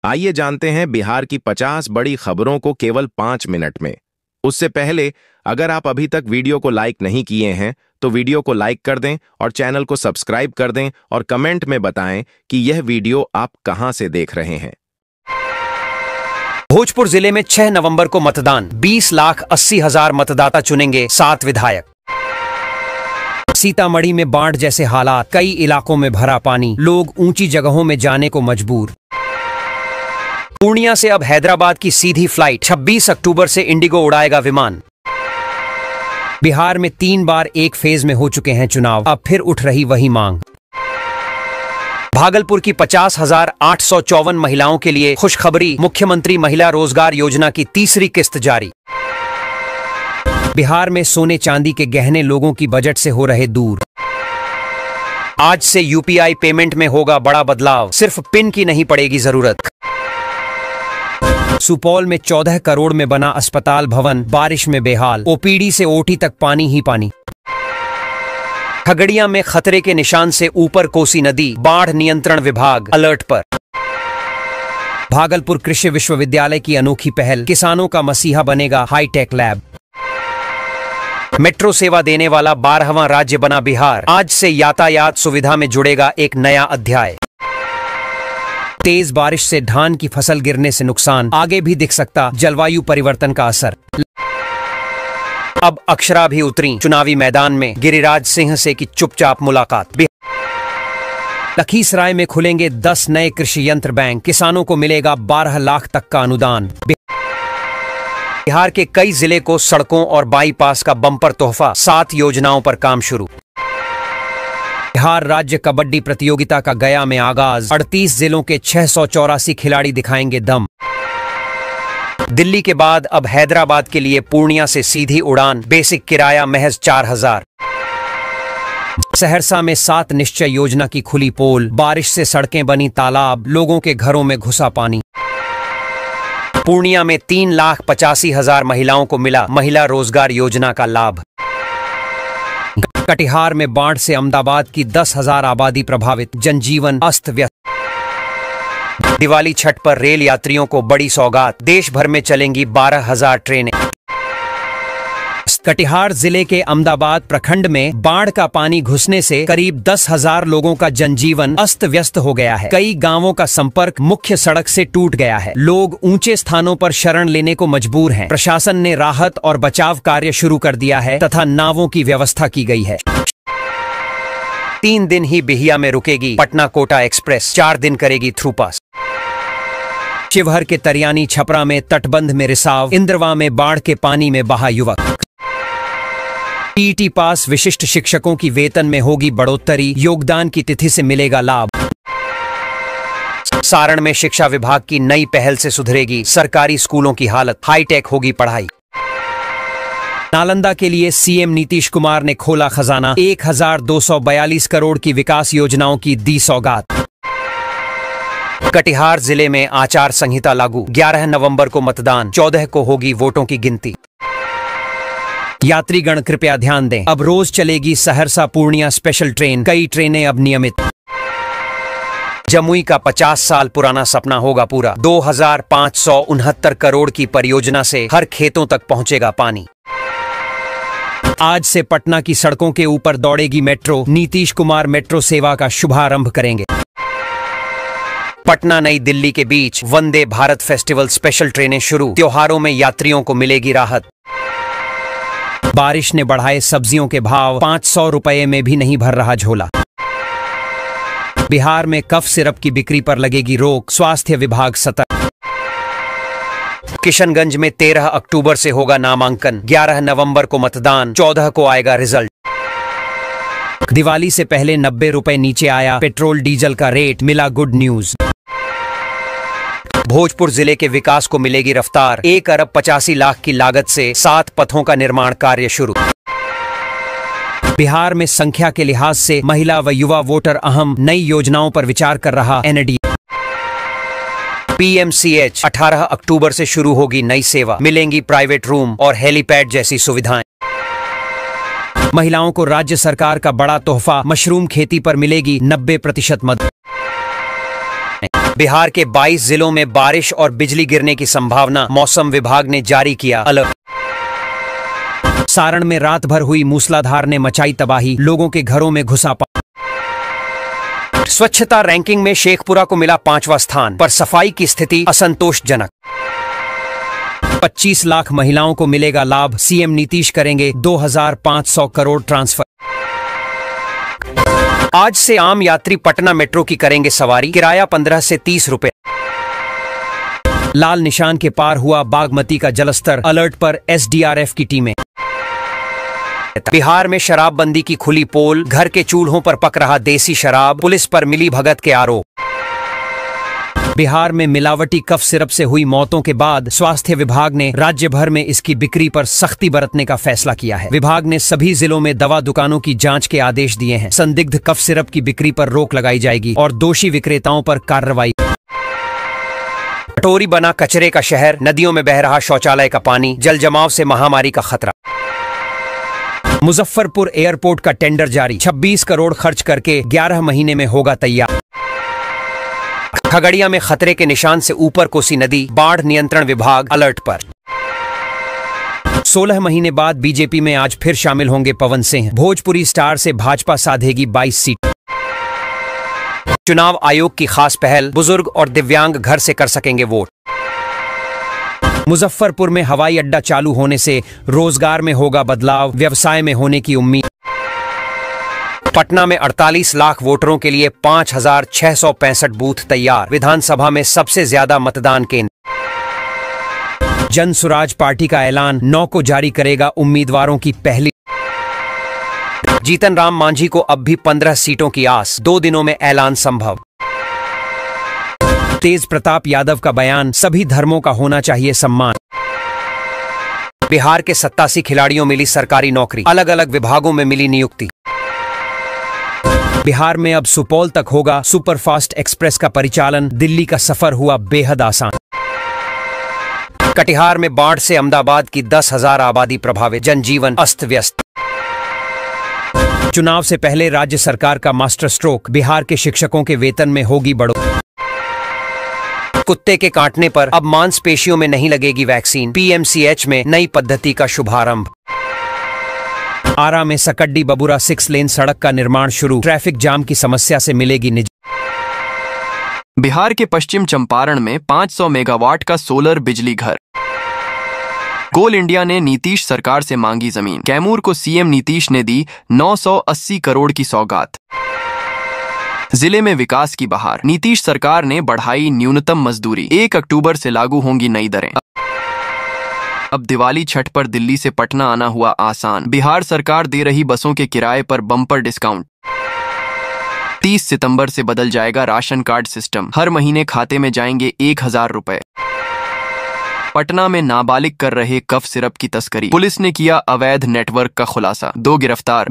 आइए जानते हैं बिहार की 50 बड़ी खबरों को केवल 5 मिनट में। उससे पहले अगर आप अभी तक वीडियो को लाइक नहीं किए हैं तो वीडियो को लाइक कर दें और चैनल को सब्सक्राइब कर दें और कमेंट में बताएं कि यह वीडियो आप कहां से देख रहे हैं। भोजपुर जिले में 6 नवंबर को मतदान, 20,80,000 मतदाता चुनेंगे 7 विधायक। सीतामढ़ी में बाढ़ जैसे हालात, कई इलाकों में भरा पानी, लोग ऊंची जगहों में जाने को मजबूर। पूर्णिया से अब हैदराबाद की सीधी फ्लाइट, 26 अक्टूबर से इंडिगो उड़ाएगा विमान। बिहार में 3 बार एक फेज में हो चुके हैं चुनाव, अब फिर उठ रही वही मांग। भागलपुर की 50,854 महिलाओं के लिए खुशखबरी, मुख्यमंत्री महिला रोजगार योजना की तीसरी किस्त जारी। बिहार में सोने चांदी के गहने लोगों की बजट से हो रहे दूर। आज से यूपीआई पेमेंट में होगा बड़ा बदलाव, सिर्फ पिन की नहीं पड़ेगी जरूरत। सुपौल में 14 करोड़ में बना अस्पताल भवन, बारिश में बेहाल, ओपीडी से ओटी तक पानी ही पानी। खगड़िया में खतरे के निशान से ऊपर कोसी नदी, बाढ़ नियंत्रण विभाग अलर्ट पर। भागलपुर कृषि विश्वविद्यालय की अनोखी पहल, किसानों का मसीहा बनेगा हाईटेक लैब। मेट्रो सेवा देने वाला 12वां राज्य बना बिहार, आज से यातायात सुविधा में जुड़ेगा एक नया अध्याय। तेज बारिश से धान की फसल गिरने से नुकसान, आगे भी दिख सकता जलवायु परिवर्तन का असर। अब अक्षरा भी उतरी चुनावी मैदान में, गिरिराज सिंह से की चुपचाप मुलाकात। लखीसराय में खुलेंगे 10 नए कृषि यंत्र बैंक, किसानों को मिलेगा 12 लाख तक का अनुदान। बिहार के कई जिले को सड़कों और बाईपास का बम्पर तोहफा, 7 योजनाओं पर काम शुरू। बिहार राज्य कबड्डी प्रतियोगिता का गया में आगाज, 38 जिलों के 684 खिलाड़ी दिखाएंगे दम। दिल्ली के बाद अब हैदराबाद के लिए पूर्णिया से सीधी उड़ान, बेसिक किराया महज 4,000। सहरसा में 7 निश्चय योजना की खुली पोल, बारिश से सड़कें बनी तालाब, लोगों के घरों में घुसा पानी। पूर्णिया में 3,85,000 महिलाओं को मिला महिला रोजगार योजना का लाभ। कटिहार में बाढ़ से अहमदाबाद की 10,000 आबादी प्रभावित, जनजीवन अस्त व्यस्त। दिवाली छठ पर रेल यात्रियों को बड़ी सौगात, देश भर में चलेंगी 12,000 ट्रेनें। कटिहार जिले के अहमदाबाद प्रखंड में बाढ़ का पानी घुसने से करीब 10,000 लोगों का जनजीवन अस्त व्यस्त हो गया है। कई गांवों का संपर्क मुख्य सड़क से टूट गया है। लोग ऊंचे स्थानों पर शरण लेने को मजबूर हैं। प्रशासन ने राहत और बचाव कार्य शुरू कर दिया है तथा नावों की व्यवस्था की गई है। 3 दिन ही बिहिया में रुकेगी पटना कोटा एक्सप्रेस, 4 दिन करेगी थ्रू पास। शिवहर के तरियानी छपरा में तटबंध में रिसाव, इंद्रवा में बाढ़ के पानी में बहा युवक। टीटी पास विशिष्ट शिक्षकों की वेतन में होगी बढ़ोतरी, योगदान की तिथि से मिलेगा लाभ। सारण में शिक्षा विभाग की नई पहल से सुधरेगी सरकारी स्कूलों की हालत, हाईटेक होगी पढ़ाई। नालंदा के लिए सीएम नीतीश कुमार ने खोला खजाना, 1,242 करोड़ की विकास योजनाओं की दी सौगात। कटिहार जिले में आचार संहिता लागू, 11 नवंबर को मतदान, 14 को होगी वोटों की गिनती। यात्रीगण कृपया ध्यान दें, अब रोज चलेगी सहरसा पूर्णिया स्पेशल ट्रेन, कई ट्रेनें अब नियमित। जमुई का 50 साल पुराना सपना होगा पूरा, 2,569 करोड़ की परियोजना से हर खेतों तक पहुंचेगा पानी। आज से पटना की सड़कों के ऊपर दौड़ेगी मेट्रो, नीतीश कुमार मेट्रो सेवा का शुभारंभ करेंगे। पटना नई दिल्ली के बीच वंदे भारत फेस्टिवल स्पेशल ट्रेनें शुरू, त्योहारों में यात्रियों को मिलेगी राहत। बारिश ने बढ़ाए सब्जियों के भाव, 500 रुपए में भी नहीं भर रहा झोला। बिहार में कफ सिरप की बिक्री पर लगेगी रोक, स्वास्थ्य विभाग सतर्क। किशनगंज में 13 अक्टूबर से होगा नामांकन, 11 नवंबर को मतदान, 14 को आएगा रिजल्ट। दिवाली से पहले 90 रुपए नीचे आया पेट्रोल डीजल का रेट, मिला गुड न्यूज। भोजपुर जिले के विकास को मिलेगी रफ्तार, 1 अरब 85 लाख की लागत से 7 पथों का निर्माण कार्य शुरू। बिहार में संख्या के लिहाज से महिला व युवा वोटर अहम, नई योजनाओं पर विचार कर रहा एनडीए। पीएमसीएच 18 अक्टूबर से शुरू होगी नई सेवा, मिलेंगी प्राइवेट रूम और हेलीपैड जैसी सुविधाएं। महिलाओं को राज्य सरकार का बड़ा तोहफा, मशरूम खेती पर मिलेगी 90% मदद। बिहार के 22 जिलों में बारिश और बिजली गिरने की संभावना, मौसम विभाग ने जारी किया अलर्ट। सारण में रात भर हुई मूसलाधार ने मचाई तबाही, लोगों के घरों में घुसा पानी। स्वच्छता रैंकिंग में शेखपुरा को मिला 5वां स्थान, पर सफाई की स्थिति असंतोषजनक। 25 लाख महिलाओं को मिलेगा लाभ, सीएम नीतीश करेंगे 2500 करोड़ ट्रांसफर। आज से आम यात्री पटना मेट्रो की करेंगे सवारी, किराया 15 से 30 रुपए। लाल निशान के पार हुआ बागमती का जलस्तर, अलर्ट पर एसडीआरएफ की टीमें। बिहार में शराबबंदी की खुली पोल, घर के चूल्हों पर पक रहा देसी शराब, पुलिस पर मिली भगत के आरोप। बिहार में मिलावटी कफ सिरप से हुई मौतों के बाद स्वास्थ्य विभाग ने राज्य भर में इसकी बिक्री पर सख्ती बरतने का फैसला किया है। विभाग ने सभी जिलों में दवा दुकानों की जांच के आदेश दिए हैं। संदिग्ध कफ सिरप की बिक्री पर रोक लगाई जाएगी और दोषी विक्रेताओं पर कार्रवाई। कटोरी बना कचरे का शहर, नदियों में बह रहा शौचालय का पानी, जल जमाव से महामारी का खतरा। मुजफ्फरपुर एयरपोर्ट का टेंडर जारी, 26 करोड़ खर्च करके 11 महीने में होगा तैयार। खगड़िया में खतरे के निशान से ऊपर कोसी नदी, बाढ़ नियंत्रण विभाग अलर्ट पर। 16 महीने बाद बीजेपी में आज फिर शामिल होंगे पवन सिंह, भोजपुरी स्टार से भाजपा साधेगी 22 सीट। चुनाव आयोग की खास पहल, बुजुर्ग और दिव्यांग घर से कर सकेंगे वोट। मुजफ्फरपुर में हवाई अड्डा चालू होने से रोजगार में होगा बदलाव, व्यवसाय में होने की उम्मीद। पटना में 48 लाख वोटरों के लिए 5665 बूथ तैयार, विधानसभा में सबसे ज्यादा मतदान केंद्र। जन सुराज पार्टी का ऐलान, 9 को जारी करेगा उम्मीदवारों की पहली। जीतन राम मांझी को अब भी 15 सीटों की आस, 2 दिनों में ऐलान संभव। तेज प्रताप यादव का बयान, सभी धर्मों का होना चाहिए सम्मान। बिहार के 87 खिलाड़ियों मिली सरकारी नौकरी, अलग अलग विभागों में मिली नियुक्ति। बिहार में अब सुपौल तक होगा सुपरफास्ट एक्सप्रेस का परिचालन, दिल्ली का सफर हुआ बेहद आसान। कटिहार में बाढ़ से अहमदाबाद की 10,000 आबादी प्रभावित, जनजीवन अस्त व्यस्त। चुनाव से पहले राज्य सरकार का मास्टर स्ट्रोक, बिहार के शिक्षकों के वेतन में होगी बढ़ोतरी। कुत्ते के काटने पर अब मांसपेशियों में नहीं लगेगी वैक्सीन, पीएमसीएच में नई पद्धति का शुभारंभ। आरा में सकड्डी बबुरा 6 लेन सड़क का निर्माण शुरू, ट्रैफिक जाम की समस्या से मिलेगी निजात। बिहार के पश्चिम चंपारण में 500 मेगावाट का सोलर बिजली घर। कोल इंडिया ने नीतीश सरकार से मांगी जमीन, कैमूर को सीएम नीतीश ने दी 980 करोड़ की सौगात। जिले में विकास की बहार, नीतीश सरकार ने बढ़ाई न्यूनतम मजदूरी, 1 अक्टूबर से लागू होंगी नई दरें। अब दिवाली छठ पर दिल्ली से पटना आना हुआ आसान, बिहार सरकार दे रही बसों के किराए पर बम्पर डिस्काउंट। 30 सितंबर से बदल जाएगा राशन कार्ड सिस्टम, हर महीने खाते में जाएंगे 1000 रुपए। पटना में नाबालिग कर रहे कफ सिरप की तस्करी, पुलिस ने किया अवैध नेटवर्क का खुलासा, 2 गिरफ्तार।